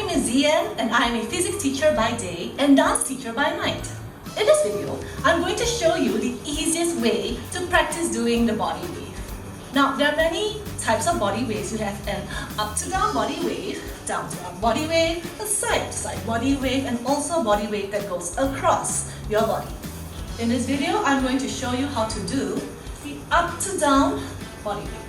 name is Zyen and I am a physics teacher by day and dance teacher by night. In this video, I'm going to show you the easiest way to practice doing the body wave. Now, there are many types of body waves. You have an up to down body wave, down to up body wave, a side to side body wave, and also a body wave that goes across your body. In this video, I'm going to show you how to do the up to down body wave.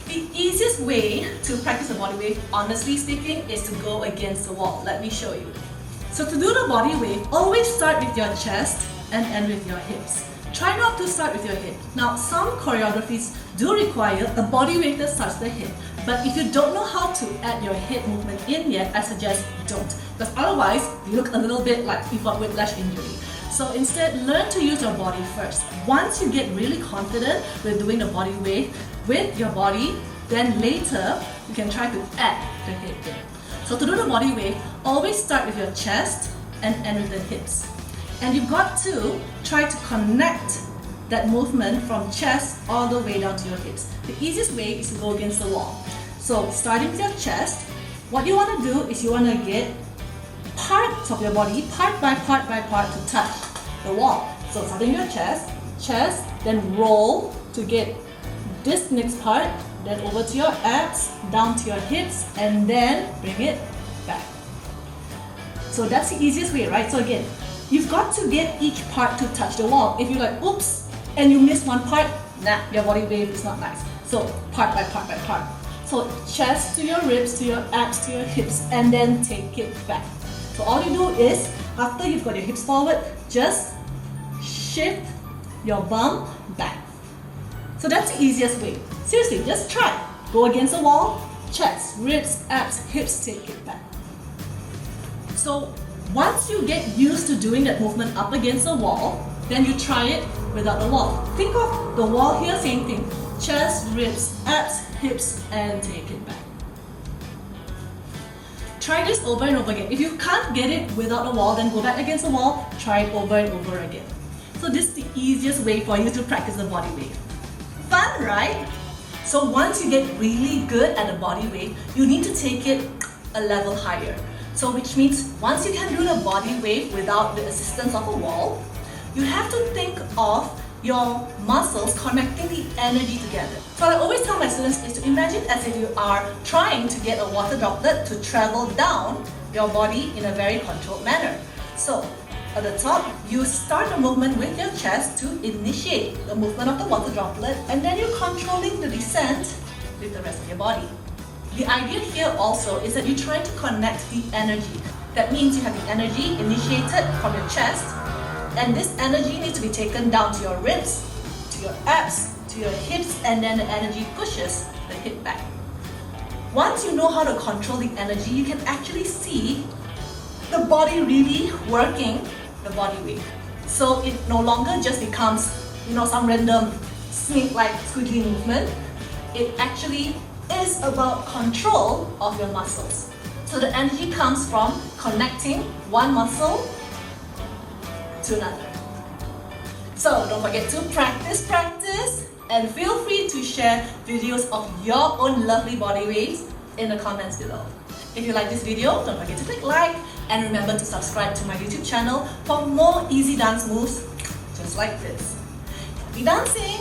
The easiest way to practice a body wave, honestly speaking, is to go against the wall. Let me show you. So to do the body wave, always start with your chest and end with your hips. Try not to start with your hip. Now, some choreographies do require a body wave that starts the hip. But if you don't know how to add your hip movement in yet, I suggest don't. Because otherwise, you look a little bit like you've got whiplash injury. So instead, learn to use your body first. Once you get really confident with doing the body wave with your body, then later, you can try to add the hip in. So to do the body wave, always start with your chest and end with the hips. And you've got to try to connect that movement from chest all the way down to your hips. The easiest way is to go against the wall. So starting with your chest, what you want to do is you want to get parts of your body, part by part by part, to touch the wall. So starting with your chest, then roll to get this next part, then over to your abs, down to your hips, and then bring it back. So that's the easiest way, right? So again, you've got to get each part to touch the wall. If you're like, oops, and you miss one part, nah, your body wave is not nice. So part by part by part. So chest to your ribs, to your abs, to your hips, and then take it back. So all you do is, after you've got your hips forward, just shift your bum back. So that's the easiest way. Seriously, just try. Go against the wall, chest, ribs, abs, hips, take it back. So once you get used to doing that movement up against the wall, then you try it without the wall. Think of the wall here, same thing. Chest, ribs, abs, hips, and take it back. Try this over and over again. If you can't get it without the wall, then go back against the wall, try it over and over again. So this is the easiest way for you to practice the body wave. Fun, right? So once you get really good at the body wave, you need to take it a level higher. So which means once you can do the body wave without the assistance of a wall, you have to think of your muscles connecting the energy together. So what I always tell my students is to imagine as if you are trying to get a water droplet to travel down your body in a very controlled manner. So at the top, you start the movement with your chest to initiate the movement of the water droplet, and then you're controlling the descent with the rest of your body. The idea here also is that you try to connect the energy. That means you have the energy initiated from your chest, and this energy needs to be taken down to your ribs, to your abs, to your hips, and then the energy pushes the hip back. Once you know how to control the energy, you can actually see the body really working the body wave. So it no longer just becomes, some random snake-like squiggly movement. It actually is about control of your muscles. So the energy comes from connecting one muscle to another. So don't forget to practice, and feel free to share videos of your own lovely body waves in the comments below. If you like this video, don't forget to click like, and remember to subscribe to my YouTube channel for more easy dance moves just like this. Happy dancing!